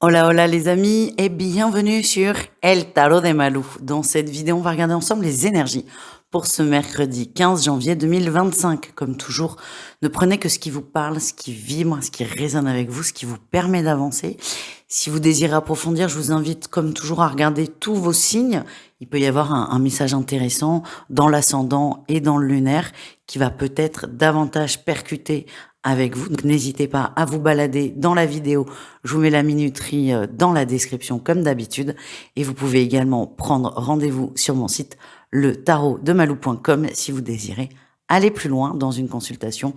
Hola, hola les amis et bienvenue sur El Tarot de Malou. Dans cette vidéo, on va regarder ensemble les énergies pour ce mercredi 15 janvier 2025. Comme toujours, ne prenez que ce qui vous parle, ce qui vibre, ce qui résonne avec vous, ce qui vous permet d'avancer. Si vous désirez approfondir, je vous invite comme toujours à regarder tous vos signes. Il peut y avoir un message intéressant dans l'ascendant et dans le lunaire qui va peut-être davantage percuter avec vous. Donc n'hésitez pas à vous balader dans la vidéo. Je vous mets la minuterie dans la description comme d'habitude. Et vous pouvez également prendre rendez-vous sur mon site letarotdemalou.com si vous désirez aller plus loin dans une consultation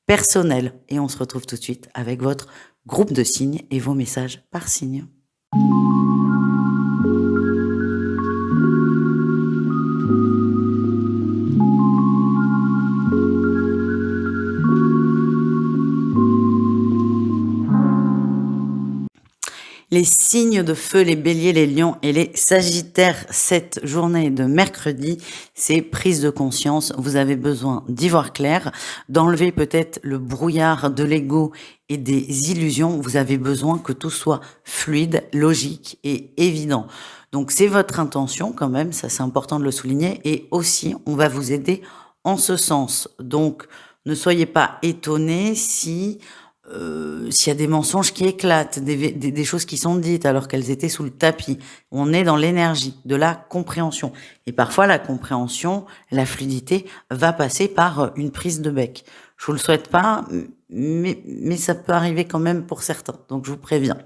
personnelle. Et on se retrouve tout de suite avec votre groupe de signes et vos messages par signe. Les signes de feu, les béliers, les lions et les sagittaires, cette journée de mercredi, c'est prise de conscience. Vous avez besoin d'y voir clair, d'enlever peut-être le brouillard de l'ego et des illusions. Vous avez besoin que tout soit fluide, logique et évident. Donc c'est votre intention quand même, ça c'est important de le souligner. Et aussi, on va vous aider en ce sens. Donc ne soyez pas étonnés si... s'il y a des mensonges qui éclatent, des choses qui sont dites alors qu'elles étaient sous le tapis. On est dans l'énergie, de la compréhension. Et parfois, la compréhension, la fluidité va passer par une prise de bec. Je vous le souhaite pas, mais ça peut arriver quand même pour certains. Donc, je vous préviens.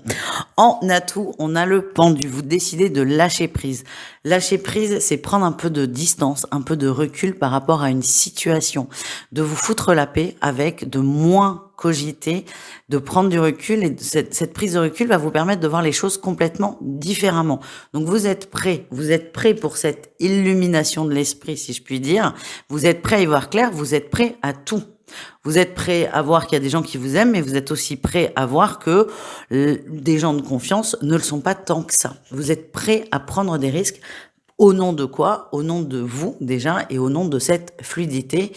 En atout, on a le pendu. Vous décidez de lâcher prise. Lâcher prise, c'est prendre un peu de distance, un peu de recul par rapport à une situation, de vous foutre la paix avec, de moins cogiter, de prendre du recul, et cette prise de recul va vous permettre de voir les choses complètement différemment. Donc vous êtes prêt pour cette illumination de l'esprit, si je puis dire. Vous êtes prêt à y voir clair, vous êtes prêt à tout. Vous êtes prêt à voir qu'il y a des gens qui vous aiment, mais vous êtes aussi prêt à voir que des gens de confiance ne le sont pas tant que ça. Vous êtes prêt à prendre des risques. Au nom de quoi? Au nom de vous, déjà, et au nom de cette fluidité.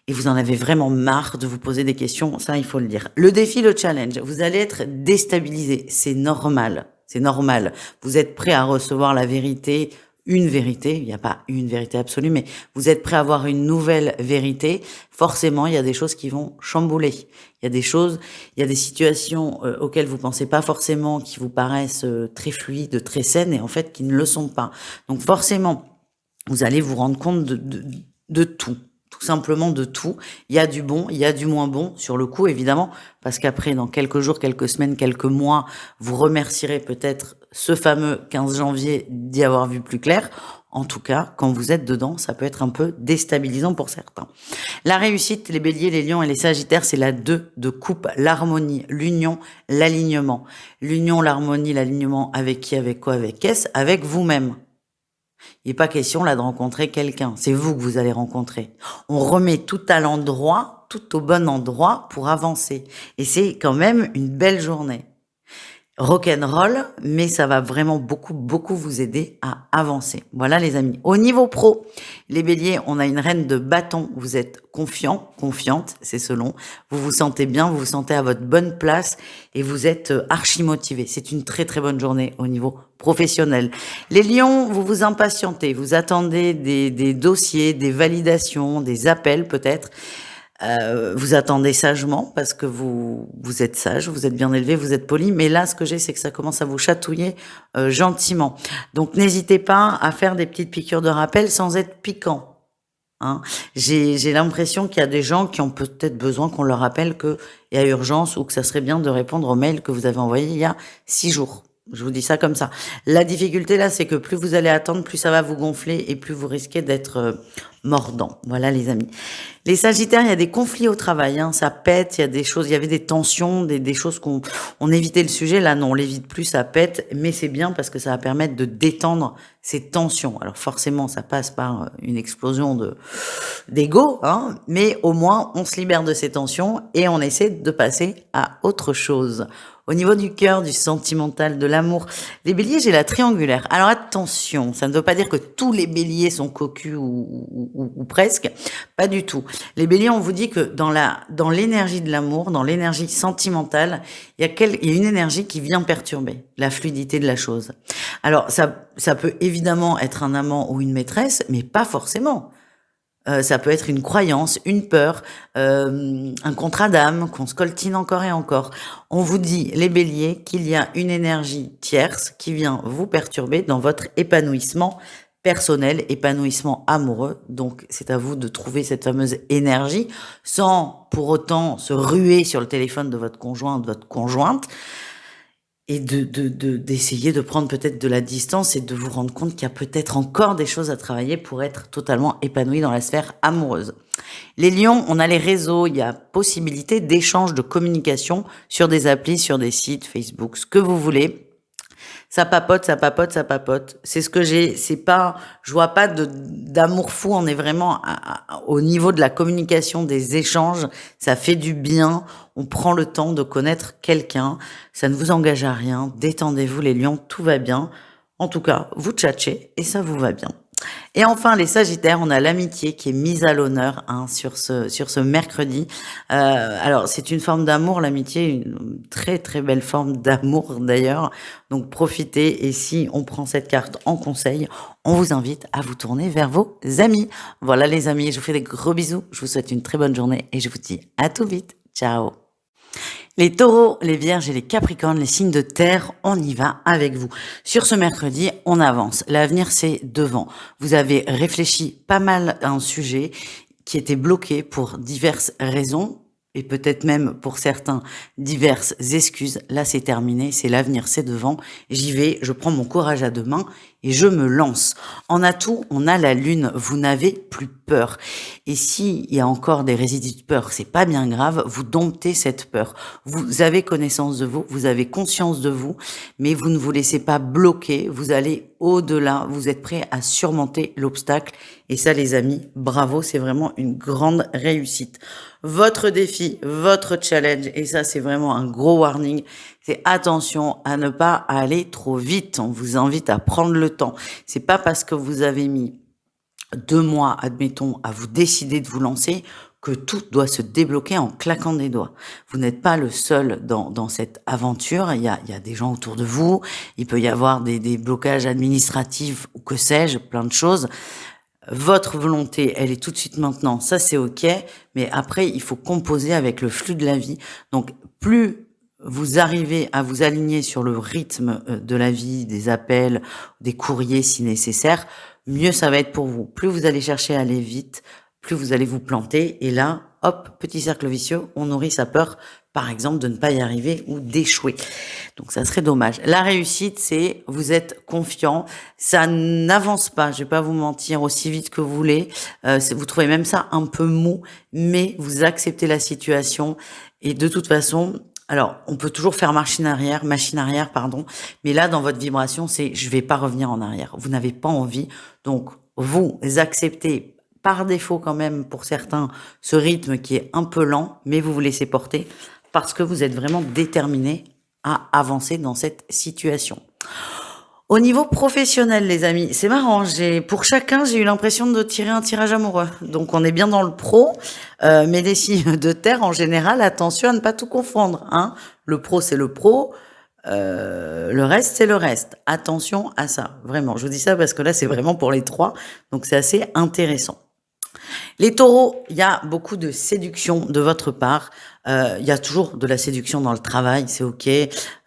Et vous en avez vraiment marre de vous poser des questions, ça il faut le dire. Le défi, le challenge, vous allez être déstabilisé, c'est normal, c'est normal. Vous êtes prêt à recevoir la vérité, une vérité, il n'y a pas une vérité absolue, mais vous êtes prêt à avoir une nouvelle vérité. Forcément, il y a des choses qui vont chambouler. Il y a des choses, il y a des situations auxquelles vous pensez pas forcément, qui vous paraissent très fluides, très saines, et en fait qui ne le sont pas. Donc forcément, vous allez vous rendre compte de tout. Tout simplement de tout. Il y a du bon, il y a du moins bon sur le coup, évidemment, parce qu'après, dans quelques jours, quelques semaines, quelques mois, vous remercierez peut-être ce fameux 15 janvier d'y avoir vu plus clair. En tout cas, quand vous êtes dedans, ça peut être un peu déstabilisant pour certains. La réussite, les béliers, les lions et les sagittaires, c'est la 2 de coupe, l'harmonie, l'union, l'alignement. L'union, l'harmonie, l'alignement, avec qui, avec quoi, avec qu'est-ce? Avec vous-même. Il n'est pas question là de rencontrer quelqu'un, c'est vous que vous allez rencontrer. On remet tout à l'endroit, tout au bon endroit pour avancer. Et c'est quand même une belle journée. Rock'n'roll, mais ça va vraiment beaucoup vous aider à avancer. Voilà les amis. Au niveau pro, les béliers, on a une reine de bâton. Vous êtes confiant, confiante, c'est selon. Vous vous sentez bien, vous vous sentez à votre bonne place et vous êtes archi motivé. C'est une très bonne journée au niveau professionnel. Les lions, vous vous impatientez, vous attendez des dossiers, des validations, des appels peut-être. Vous attendez sagement parce que vous êtes sage, vous êtes bien élevé, vous êtes poli. Mais là, ce que j'ai, c'est que ça commence à vous chatouiller gentiment. Donc, n'hésitez pas à faire des petites piqûres de rappel sans être piquant. Hein. J'ai l'impression qu'il y a des gens qui ont peut-être besoin qu'on leur rappelle qu'il y a urgence ou que ça serait bien de répondre au mail que vous avez envoyé il y a 6 jours. Je vous dis ça comme ça. La difficulté là, c'est que plus vous allez attendre, plus ça va vous gonfler et plus vous risquez d'être mordant. Voilà les amis. Les sagittaires, il y a des conflits au travail, hein, ça pète, il y a des choses, il y avait des tensions, des choses on évitait le sujet. Là non, on l'évite plus, ça pète, mais c'est bien parce que ça va permettre de détendre ces tensions. Alors forcément, ça passe par une explosion d'ego, hein, mais au moins on se libère de ces tensions et on essaie de passer à autre chose. Au niveau du cœur, du sentimental, de l'amour, les béliers, j'ai la triangulaire. Alors attention, ça ne veut pas dire que tous les béliers sont cocus ou ou presque. Pas du tout. Les béliers, on vous dit que dans l'énergie de l'amour, dans l'énergie sentimentale, il y a une énergie qui vient perturber la fluidité de la chose. Alors, ça peut évidemment être un amant ou une maîtresse, mais pas forcément. Ça peut être une croyance, une peur, un contrat d'âme qu'on se coltine encore et encore. On vous dit, les béliers, qu'il y a une énergie tierce qui vient vous perturber dans votre épanouissement personnel, épanouissement amoureux. Donc, c'est à vous de trouver cette fameuse énergie sans pour autant se ruer sur le téléphone de votre conjoint, de votre conjointe, et d'essayer de prendre peut-être de la distance et de vous rendre compte qu'il y a peut-être encore des choses à travailler pour être totalement épanoui dans la sphère amoureuse. Les lions, on a les réseaux, il y a possibilité d'échange de communication sur des applis, sur des sites, Facebook, ce que vous voulez. Ça papote, ça papote, ça papote. C'est ce que j'ai. C'est pas, je vois pas d'amour fou. On est vraiment au niveau de la communication, des échanges. Ça fait du bien. On prend le temps de connaître quelqu'un. Ça ne vous engage à rien. Détendez-vous les lions, tout va bien. En tout cas, vous tchatchez et ça vous va bien. Et enfin, les Sagittaires, on a l'amitié qui est mise à l'honneur sur ce mercredi. Alors, c'est une forme d'amour, l'amitié, une très très belle forme d'amour d'ailleurs. Donc, profitez. Et si on prend cette carte en conseil, on vous invite à vous tourner vers vos amis. Voilà les amis, je vous fais des gros bisous. Je vous souhaite une très bonne journée et je vous dis à tout vite. Ciao. Les taureaux, les vierges et les capricornes, les signes de terre, on y va avec vous. Sur ce mercredi, on avance. L'avenir, c'est devant. Vous avez réfléchi pas mal à un sujet qui était bloqué pour diverses raisons et peut-être même pour certains diverses excuses. Là, c'est terminé, c'est l'avenir, c'est devant. J'y vais, je prends mon courage à deux mains et je me lance. En atout, on a la lune, vous n'avez plus peur. Et s'il y a encore des résidus de peur, c'est pas bien grave, vous domptez cette peur. Vous avez connaissance de vous avez conscience de vous, mais vous ne vous laissez pas bloquer, vous allez au-delà, vous êtes prêts à surmonter l'obstacle. Et ça, les amis, bravo, c'est vraiment une grande réussite. Votre défi, votre challenge, et ça, c'est vraiment un gros warning, c'est attention à ne pas aller trop vite. On vous invite à prendre le temps. C'est pas parce que vous avez mis 2 mois, admettons, à vous décider de vous lancer, que tout doit se débloquer en claquant des doigts. Vous n'êtes pas le seul dans cette aventure. Il y a des gens autour de vous. Il peut y avoir des blocages administratifs ou que sais-je, plein de choses. Votre volonté, elle est tout de suite maintenant. Ça, c'est OK. Mais après, il faut composer avec le flux de la vie. Donc, plus vous arrivez à vous aligner sur le rythme de la vie, des appels, des courriers si nécessaire, mieux ça va être pour vous. Plus vous allez chercher à aller vite, plus vous allez vous planter. Et là, hop, petit cercle vicieux, on nourrit sa peur, par exemple, de ne pas y arriver ou d'échouer. Donc, ça serait dommage. La réussite, c'est vous êtes confiant. Ça n'avance pas, je vais pas vous mentir, aussi vite que vous voulez. Vous trouvez même ça un peu mou, mais vous acceptez la situation. Et de toute façon, alors, on peut toujours faire machine arrière, pardon. Mais là, dans votre vibration, c'est je vais pas revenir en arrière. Vous n'avez pas envie. Donc, vous acceptez par défaut quand même pour certains ce rythme qui est un peu lent, mais vous vous laissez porter parce que vous êtes vraiment déterminé à avancer dans cette situation. Au niveau professionnel, les amis, c'est marrant. Pour chacun, j'ai eu l'impression de tirer un tirage amoureux. Donc, on est bien dans le pro. Mais les signes de terre, en général, attention à ne pas tout confondre. Hein. Le pro, c'est le pro. Le reste, c'est le reste. Attention à ça. Vraiment. Je vous dis ça parce que là, c'est vraiment pour les trois. Donc, c'est assez intéressant. Les taureaux, il y a beaucoup de séduction de votre part. Il y a toujours de la séduction dans le travail, c'est OK.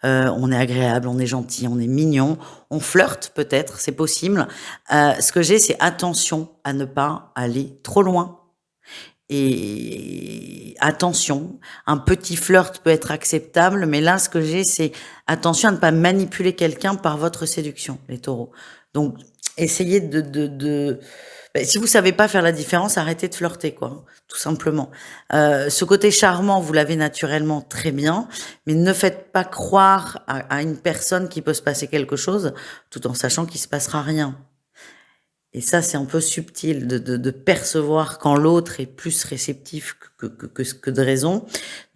On est agréable, on est gentil, on est mignon. On flirte peut-être, c'est possible. Ce que j'ai, c'est attention à ne pas aller trop loin. Et attention, un petit flirt peut être acceptable, mais là, ce que j'ai, c'est attention à ne pas manipuler quelqu'un par votre séduction, les taureaux. Donc, essayez si vous savez pas faire la différence, arrêtez de flirter, quoi, tout simplement. Ce côté charmant, vous l'avez naturellement très bien, mais ne faites pas croire à une personne qu'il peut se passer quelque chose, tout en sachant qu'il se passera rien. Et ça, c'est un peu subtil de percevoir quand l'autre est plus réceptif que de raison.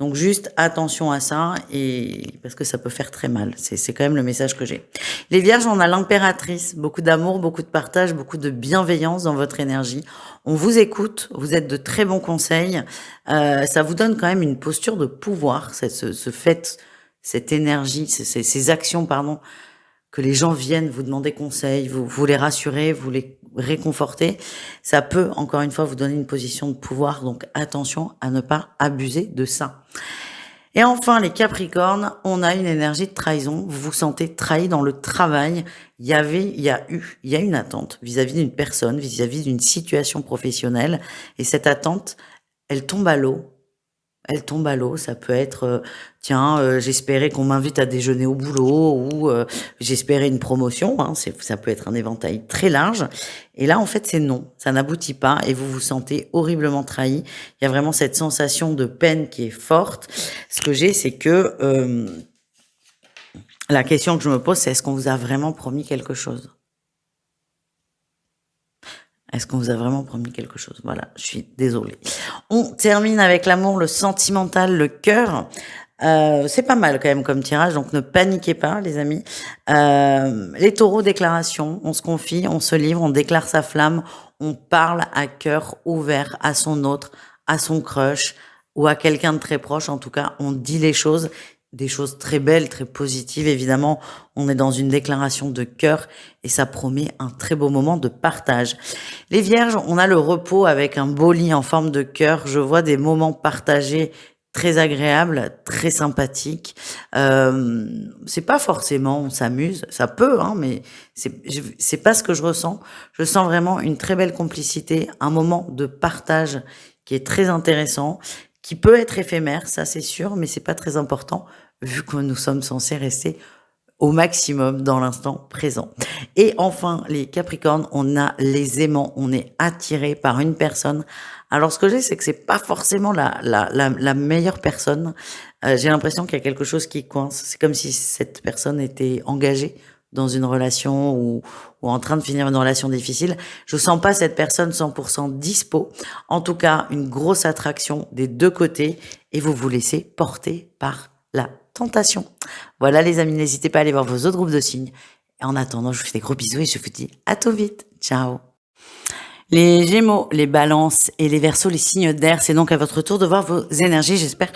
Donc, juste attention à ça, et parce que ça peut faire très mal. C'est quand même le message que j'ai. Les vierges, on a l'impératrice, beaucoup d'amour, beaucoup de partage, beaucoup de bienveillance dans votre énergie. On vous écoute, vous êtes de très bons conseils. Ça vous donne quand même une posture de pouvoir, ce fait, cette énergie, ces actions, pardon, que les gens viennent vous demander conseil, vous les rassurez, vous les réconfortez. Ça peut, encore une fois, vous donner une position de pouvoir. Donc attention à ne pas abuser de ça. Et enfin, les Capricornes, on a une énergie de trahison. Vous vous sentez trahi dans le travail. Il y a une attente vis-à-vis d'une personne, vis-à-vis d'une situation professionnelle. Et cette attente, elle tombe à l'eau. Elle tombe à l'eau. Ça peut être, tiens, j'espérais qu'on m'invite à déjeuner au boulot ou j'espérais une promotion. Hein, ça peut être un éventail très large. Et là, en fait, c'est non. Ça n'aboutit pas et vous vous sentez horriblement trahi. Il y a vraiment cette sensation de peine qui est forte. Ce que j'ai, c'est que la question que je me pose, c'est est-ce qu'on vous a vraiment promis quelque chose? Est-ce qu'on vous a vraiment promis quelque chose? Voilà, je suis désolée. On termine avec l'amour, le sentimental, le cœur. C'est pas mal quand même comme tirage, donc ne paniquez pas les amis. Les taureaux, déclaration, on se confie, on se livre, on déclare sa flamme, on parle à cœur ouvert à son autre, à son crush ou à quelqu'un de très proche. En tout cas, on dit les choses, des choses très belles, très positives. Évidemment, on est dans une déclaration de cœur et ça promet un très beau moment de partage. Les vierges, on a le repos avec un beau lit en forme de cœur. Je vois des moments partagés très agréables, très sympathiques. C'est pas forcément on s'amuse, ça peut, hein, mais c'est pas ce que je ressens. Je sens vraiment une très belle complicité, un moment de partage qui est très intéressant, qui peut être éphémère, ça c'est sûr, mais c'est pas très important vu que nous sommes censés rester au maximum dans l'instant présent. Et enfin, les Capricornes, on a les aimants, on est attiré par une personne. Alors ce que j'ai, c'est que c'est pas forcément la meilleure personne. J'ai l'impression qu'il y a quelque chose qui coince. C'est comme si cette personne était engagée dans une relation ou en train de finir une relation difficile. Je sens pas cette personne 100% dispo. En tout cas, une grosse attraction des deux côtés et vous vous laissez porter par la tentation. Voilà les amis, n'hésitez pas à aller voir vos autres groupes de signes. Et en attendant, je vous fais des gros bisous et je vous dis à tout vite. Ciao. Les Gémeaux, les Balances et les Verseaux, les signes d'air, c'est donc à votre tour de voir vos énergies. J'espère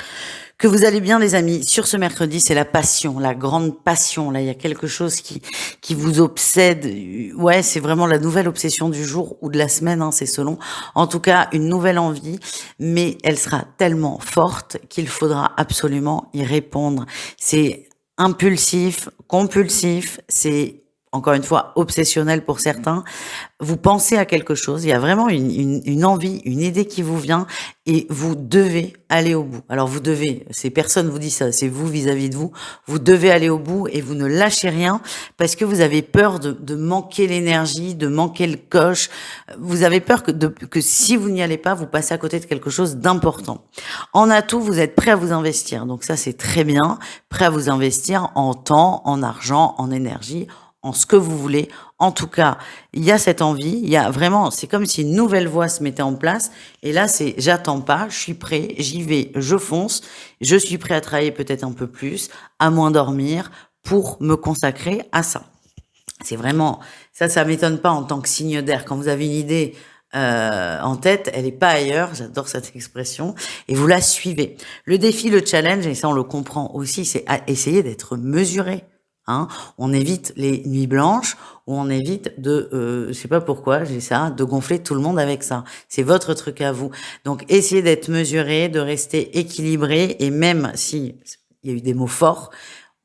que vous allez bien les amis. Sur ce mercredi, c'est la passion, la grande passion. Là, il y a quelque chose qui vous obsède. Ouais, c'est vraiment la nouvelle obsession du jour ou de la semaine, hein, c'est selon. En tout cas, une nouvelle envie, mais elle sera tellement forte qu'il faudra absolument y répondre. C'est impulsif, compulsif, c'est encore une fois obsessionnel pour certains. Vous pensez à quelque chose, il y a vraiment une envie, une idée qui vous vient et vous devez aller au bout. Alors vous devez, ces personnes vous disent ça, c'est vous vis-à-vis de vous, vous devez aller au bout et vous ne lâchez rien parce que vous avez peur de manquer l'énergie, de manquer le coche. Vous avez peur que si vous n'y allez pas, vous passez à côté de quelque chose d'important. En atout, vous êtes prêt à vous investir. Donc ça, c'est très bien. Prêt à vous investir en temps, en argent, en énergie, en ce que vous voulez. En tout cas, il y a cette envie, il y a vraiment, c'est comme si une nouvelle voie se mettait en place. Et là, c'est j'attends pas, je suis prêt, j'y vais, je fonce. Je suis prêt à travailler peut-être un peu plus, à moins dormir pour me consacrer à ça. C'est vraiment, ça m'étonne pas en tant que signe d'air. Quand vous avez une idée en tête, elle est pas ailleurs, j'adore cette expression, et vous la suivez. Le défi, le challenge, et ça on le comprend aussi, c'est essayer d'être mesuré. Hein, on évite les nuits blanches ou on évite de, je sais pas pourquoi j'ai ça, de gonfler tout le monde avec ça. C'est votre truc à vous. Donc essayez d'être mesuré, de rester équilibré et même si il y a eu des mots forts,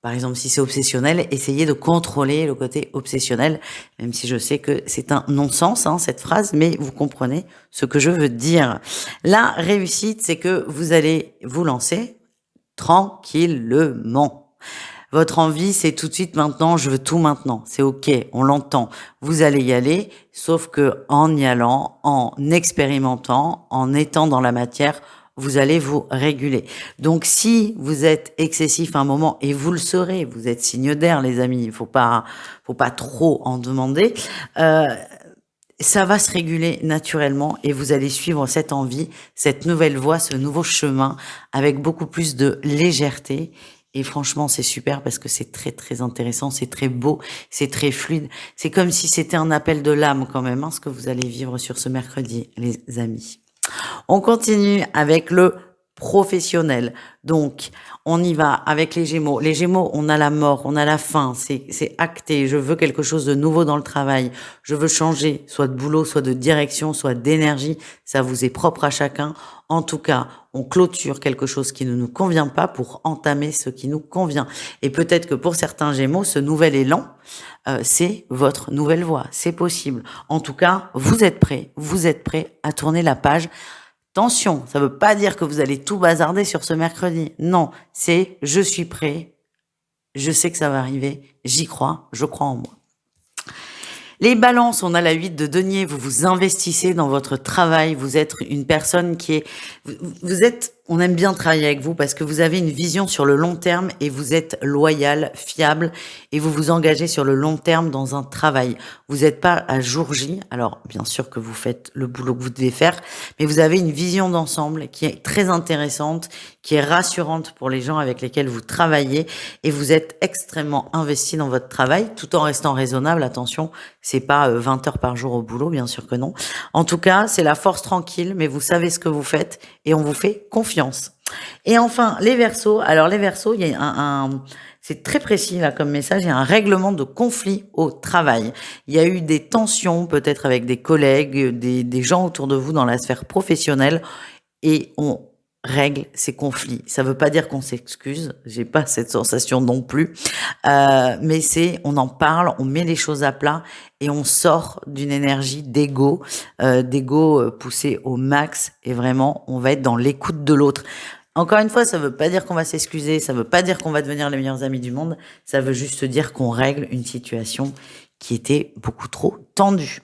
par exemple si c'est obsessionnel, essayez de contrôler le côté obsessionnel, même si je sais que c'est un non-sens hein, cette phrase, mais vous comprenez ce que je veux dire. La réussite, c'est que vous allez vous lancer tranquillement. Votre envie, c'est tout de suite maintenant, je veux tout maintenant. C'est ok, on l'entend. Vous allez y aller, sauf que en y allant, en expérimentant, en étant dans la matière, vous allez vous réguler. Donc si vous êtes excessif à un moment, et vous le serez, vous êtes signe d'air les amis, il faut pas trop en demander, ça va se réguler naturellement et vous allez suivre cette envie, cette nouvelle voie, ce nouveau chemin avec beaucoup plus de légèreté Et franchement, c'est super parce que c'est très, très intéressant, c'est très beau, c'est très fluide. C'est comme si c'était un appel de l'âme quand même, hein, ce que vous allez vivre sur ce mercredi, les amis. On continue avec le professionnel. Donc, on y va avec les Gémeaux. Les Gémeaux, on a la mort, on a la fin, c'est acté. Je veux quelque chose de nouveau dans le travail. Je veux changer, soit de boulot, soit de direction, soit d'énergie. Ça vous est propre à chacun. En tout cas, on clôture quelque chose qui ne nous convient pas pour entamer ce qui nous convient. Et peut-être que pour certains Gémeaux, ce nouvel élan, c'est votre nouvelle voie. C'est possible. En tout cas, vous êtes prêts à tourner la page. Attention, ça veut pas dire que vous allez tout bazarder sur ce mercredi. Non, c'est je suis prêt, je sais que ça va arriver, j'y crois, je crois en moi. Les balances, on a la 8 de denier, vous vous investissez dans votre travail, vous êtes une personne qui est... Vous êtes... On aime bien travailler avec vous parce que vous avez une vision sur le long terme et vous êtes loyal, fiable et vous vous engagez sur le long terme dans un travail. Vous n'êtes pas à jour J, alors bien sûr que vous faites le boulot que vous devez faire, mais vous avez une vision d'ensemble qui est très intéressante, qui est rassurante pour les gens avec lesquels vous travaillez et vous êtes extrêmement investi dans votre travail tout en restant raisonnable. Attention, c'est pas 20 heures par jour au boulot, bien sûr que non. En tout cas, c'est la force tranquille, mais vous savez ce que vous faites et on vous fait confiance. Et enfin, les Verseaux. Alors les Verseaux, il y a c'est très précis là comme message, il y a un règlement de conflit au travail. Il y a eu des tensions peut-être avec des collègues, des gens autour de vous dans la sphère professionnelle et on règle ces conflits. Ça veut pas dire qu'on s'excuse, j'ai pas cette sensation non plus, mais on en parle, on met les choses à plat et on sort d'une énergie d'ego, poussé au max et vraiment on va être dans l'écoute de l'autre. Encore une fois, ça veut pas dire qu'on va s'excuser, ça veut pas dire qu'on va devenir les meilleurs amis du monde, ça veut juste dire qu'on règle une situation qui était beaucoup trop tendue.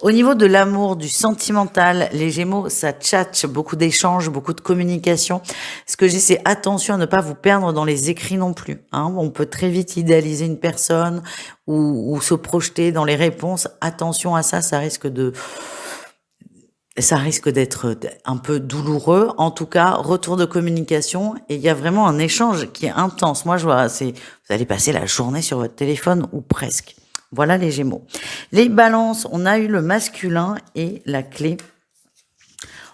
Au niveau de l'amour, du sentimental, les Gémeaux, ça tchatche, beaucoup d'échanges, beaucoup de communication. Ce que j'ai, c'est attention à ne pas vous perdre dans les écrits non plus. Hein. On peut très vite idéaliser une personne ou se projeter dans les réponses. Attention à ça, ça risque d'être un peu douloureux. En tout cas, retour de communication et il y a vraiment un échange qui est intense. Moi, je vois, vous allez passer la journée sur votre téléphone ou presque. Voilà les Gémeaux. Les Balances, on a eu le masculin et la clé.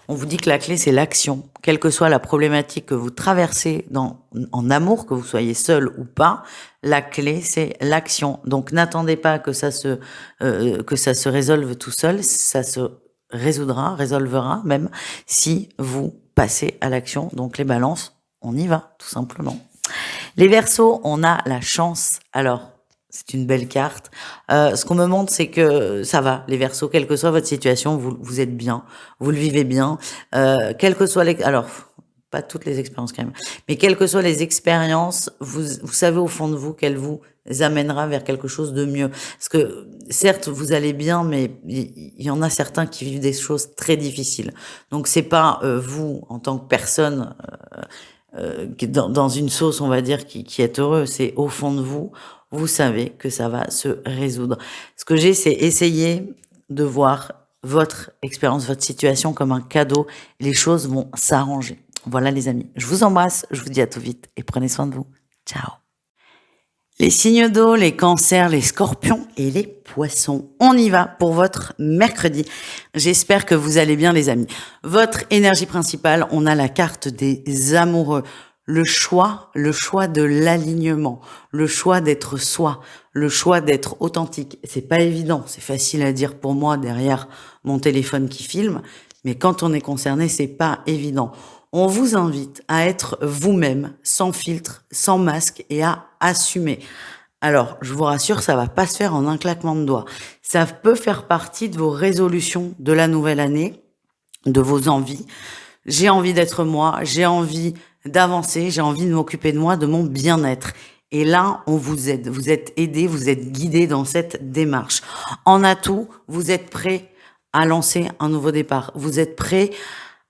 On vous dit que la clé, c'est l'action. Quelle que soit la problématique que vous traversez en amour, que vous soyez seul ou pas, la clé, c'est l'action. Donc, n'attendez pas que ça se résolve tout seul. Ça se résolvera même si vous passez à l'action. Donc, les Balances, on y va, tout simplement. Les Verseaux, on a la chance. Alors, c'est une belle carte. Ce qu'on me montre, c'est que ça va, les Verseaux, quelle que soit votre situation, vous êtes bien, vous le vivez bien. Quelles que soient alors, pas toutes les expériences quand même, mais quelles que soient les expériences, vous savez au fond de vous qu'elle vous amènera vers quelque chose de mieux. Parce que, certes, vous allez bien, mais il y en a certains qui vivent des choses très difficiles. Donc, c'est pas vous, en tant que personne, dans une sauce, on va dire, qui est heureux, c'est au fond de vous, vous savez que ça va se résoudre. Ce que j'ai, c'est essayer de voir votre expérience, votre situation comme un cadeau. Les choses vont s'arranger. Voilà les amis, je vous embrasse, je vous dis à tout vite et prenez soin de vous. Ciao. Les signes d'eau, les cancers, les scorpions et les poissons. On y va pour votre mercredi. J'espère que vous allez bien les amis. Votre énergie principale, on a la carte des amoureux. Le choix de l'alignement, le choix d'être soi, le choix d'être authentique. C'est pas évident, c'est facile à dire pour moi derrière mon téléphone qui filme, mais quand on est concerné, c'est pas évident. On vous invite à être vous-même, sans filtre, sans masque et à assumer. Alors, je vous rassure, ça va pas se faire en un claquement de doigts. Ça peut faire partie de vos résolutions de la nouvelle année, de vos envies. J'ai envie d'être moi, j'ai envie d'avancer, j'ai envie de m'occuper de moi, de mon bien-être. Et là, on vous aide. Vous êtes aidé, vous êtes guidé dans cette démarche. En atout, vous êtes prêt à lancer un nouveau départ. Vous êtes prêt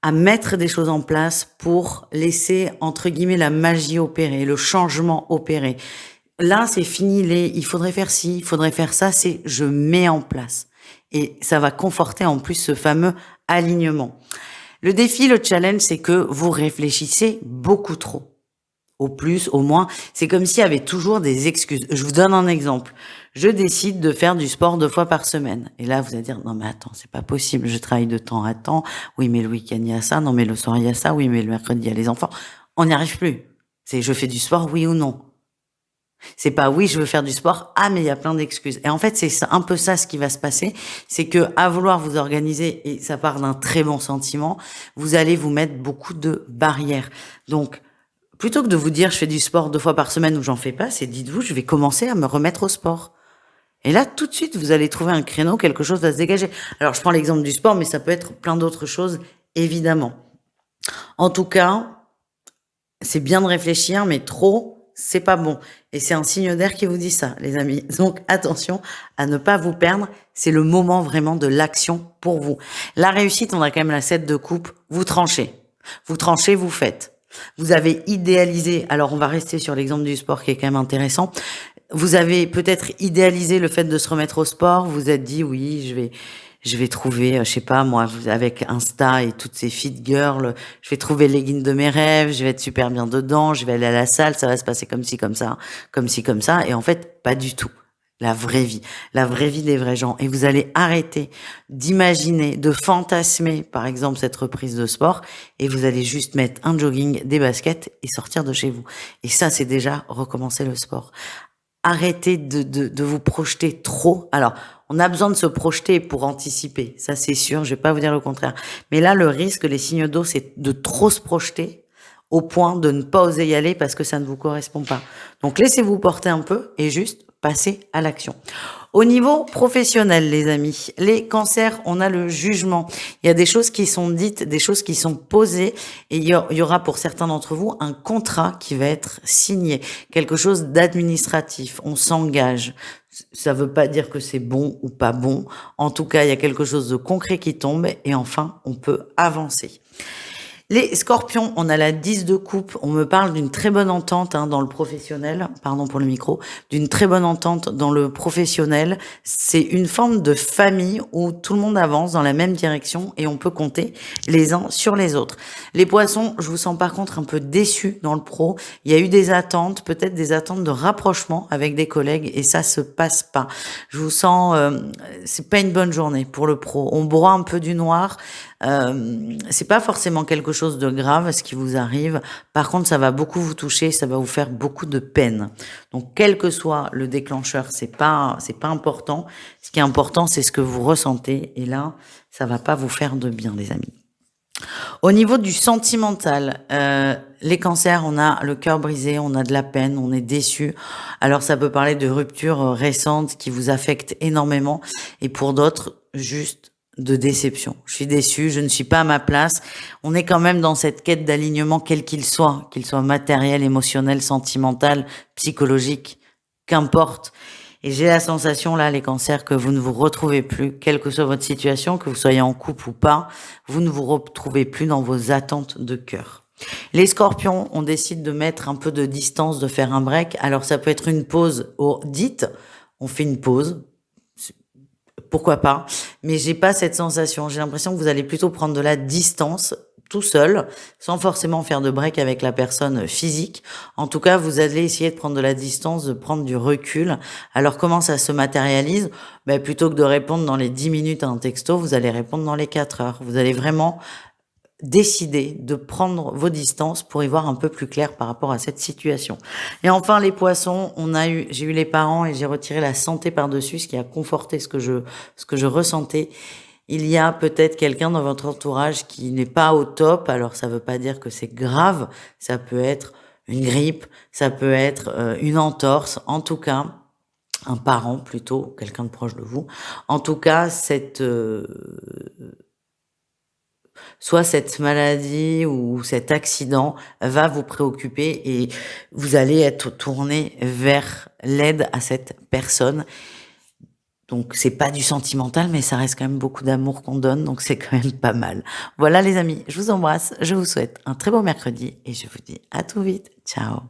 à mettre des choses en place pour laisser, entre guillemets, la magie opérer, le changement opérer. Là, c'est fini il faudrait faire ci, il faudrait faire ça, c'est je mets en place. Et ça va conforter en plus ce fameux alignement. Le défi, le challenge, c'est que vous réfléchissez beaucoup trop. au plus, au moins. C'est comme s'il y avait toujours des excuses. Je vous donne un exemple. Je décide de faire du sport 2 fois par semaine. Et là, vous allez dire, non, mais attends, c'est pas possible. Je travaille de temps à temps. Oui, mais le week-end, il y a ça. Non, mais le soir, il y a ça. Oui, mais le mercredi, il y a les enfants. On n'y arrive plus. C'est, je fais du sport, oui ou non. C'est pas oui, je veux faire du sport. Ah, mais il y a plein d'excuses. Et en fait, c'est un peu ça ce qui va se passer. C'est que, à vouloir vous organiser, et ça part d'un très bon sentiment, vous allez vous mettre beaucoup de barrières. Donc, plutôt que de vous dire je fais du sport 2 fois par semaine ou j'en fais pas, c'est dites-vous je vais commencer à me remettre au sport. Et là, tout de suite, vous allez trouver un créneau, quelque chose va se dégager. Alors, je prends l'exemple du sport, mais ça peut être plein d'autres choses, évidemment. En tout cas, c'est bien de réfléchir, mais trop, c'est pas bon. Et c'est un signe d'air qui vous dit ça, les amis. Donc, attention à ne pas vous perdre. C'est le moment vraiment de l'action pour vous. La réussite, on a quand même la 7 de coupe. Vous tranchez. Vous tranchez, vous faites. Vous avez idéalisé, alors on va rester sur l'exemple du sport qui est quand même intéressant. Vous avez peut-être idéalisé le fait de se remettre au sport. Vous êtes dit, oui, je vais trouver, je sais pas moi, avec Insta et toutes ces fit girls, je vais trouver les leggings de mes rêves, je vais être super bien dedans, je vais aller à la salle, ça va se passer comme ci, comme ça, comme ci, comme ça. Et en fait, pas du tout. La vraie vie des vrais gens. Et vous allez arrêter d'imaginer, de fantasmer, par exemple, cette reprise de sport, et vous allez juste mettre un jogging, des baskets et sortir de chez vous. Et ça, c'est déjà recommencer le sport. Arrêtez de vous projeter trop. Alors, on a besoin de se projeter pour anticiper. Ça, c'est sûr. Je vais pas vous dire le contraire. Mais là, le risque, les signes d'eau, c'est de trop se projeter au point de ne pas oser y aller parce que ça ne vous correspond pas. Donc, laissez-vous porter un peu et juste passez à l'action. Au niveau professionnel, les amis, les cancers, on a le jugement. Il y a des choses qui sont dites, des choses qui sont posées, et il y aura pour certains d'entre vous un contrat qui va être signé, quelque chose d'administratif. On s'engage. Ça veut pas dire que c'est bon ou pas bon. En tout cas, il y a quelque chose de concret qui tombe, et enfin, on peut avancer. Les scorpions, on a la 10 de coupe. On me parle d'une très bonne entente dans le professionnel. Pardon pour le micro. D'une très bonne entente dans le professionnel. C'est une forme de famille où tout le monde avance dans la même direction et on peut compter les uns sur les autres. Les poissons, je vous sens par contre un peu déçus dans le pro. Il y a eu des attentes, peut-être des attentes de rapprochement avec des collègues et ça se passe pas. Je vous sens, c'est pas une bonne journée pour le pro. On broie un peu du noir. C'est pas forcément quelque chose de grave ce qui vous arrive. Par contre, ça va beaucoup vous toucher, ça va vous faire beaucoup de peine. Donc, quel que soit le déclencheur, c'est pas important. Ce qui est important, c'est ce que vous ressentez. Et là, ça va pas vous faire de bien, les amis. Au niveau du sentimental, les cancers, on a le cœur brisé, on a de la peine, on est déçu. Alors, ça peut parler de ruptures récentes qui vous affectent énormément. Et pour d'autres, juste de déception. Je suis déçue, je ne suis pas à ma place. On est quand même dans cette quête d'alignement, quel qu'il soit matériel, émotionnel, sentimental, psychologique, qu'importe. Et j'ai la sensation, là, les cancers, que vous ne vous retrouvez plus, quelle que soit votre situation, que vous soyez en couple ou pas, vous ne vous retrouvez plus dans vos attentes de cœur. Les scorpions, on décide de mettre un peu de distance, de faire un break. Alors, ça peut être une pause dite, on fait une pause, pourquoi pas, mais j'ai pas cette sensation. J'ai l'impression que vous allez plutôt prendre de la distance tout seul, sans forcément faire de break avec la personne physique. En tout cas, vous allez essayer de prendre de la distance, de prendre du recul. Alors, comment ça se matérialise? Plutôt que de répondre dans les 10 minutes à un texto, vous allez répondre dans les 4 heures. Vous allez vraiment décider de prendre vos distances pour y voir un peu plus clair par rapport à cette situation. Et enfin, les poissons, j'ai eu les parents et j'ai retiré la santé par-dessus, ce qui a conforté ce que je ressentais. Il y a peut-être quelqu'un dans votre entourage qui n'est pas au top. Alors, ça veut pas dire que c'est grave. Ça peut être une grippe, ça peut être une entorse. En tout cas, un parent plutôt, quelqu'un de proche de vous. En tout cas, soit cette maladie ou cet accident va vous préoccuper et vous allez être tourné vers l'aide à cette personne. Donc, c'est pas du sentimental, mais ça reste quand même beaucoup d'amour qu'on donne, donc c'est quand même pas mal. Voilà les amis, je vous embrasse, je vous souhaite un très beau mercredi et je vous dis à tout vite. Ciao.